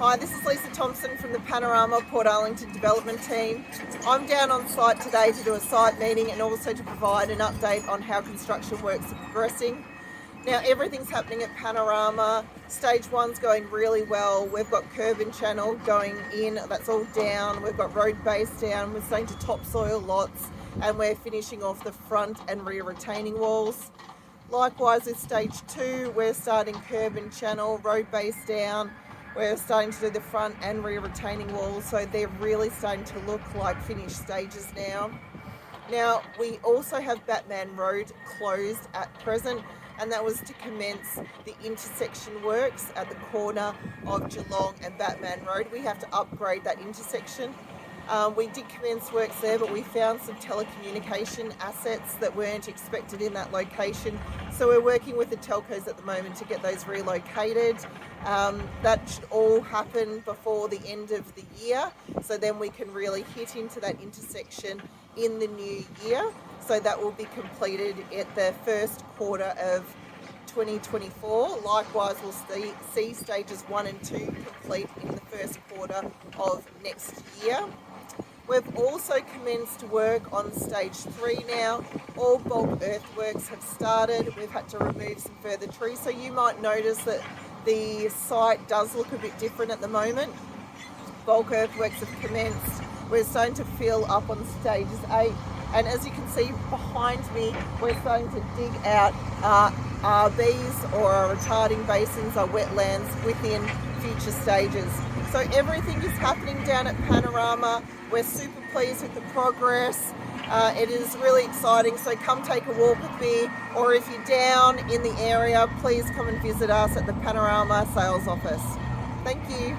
Hi, this is Lisa Thompson from the Panorama Portarlington development team. I'm down on site today to do a site meeting and also to provide an update on how construction works are progressing. Now everything's happening at Panorama. Stage 1's going really well. We've got Kerb and channel going in, that's all down. We've got road base down, we're starting to topsoil lots, and we're finishing off the front and rear retaining walls. Likewise with stage 2, we're starting Kerb and channel, road base down. We're starting to do the front and rear retaining walls, so they're really starting to look like finished stages now. Now, we also have Batman Road closed at present, and that was to commence the intersection works at the corner of Geelong and Batman Road. We have to upgrade that intersection. We did commence works there, but we found some telecommunication assets that weren't expected in that location. So we're working with the telcos at the moment to get those relocated. That should all happen before the end of the year. So then we can really hit into that intersection in the new year. So that will be completed at the first quarter of 2024. Likewise, we'll see stages 1 and 2 complete in the first quarter of next year. We've also commenced work on stage 3 now. All bulk earthworks have started. We've had to remove some further trees, so you might notice that the site does look a bit different at the moment. Bulk earthworks have commenced. We're starting to fill up on stages 8, and as you can see behind me, we're starting to dig out RBs or our retarding basins, our wetlands within future stages. So everything is happening down at Panorama. We're super pleased with the progress. It is really exciting, so come take a walk with me, or if you're down in the area, please come and visit us at the Panorama sales office. Thank you.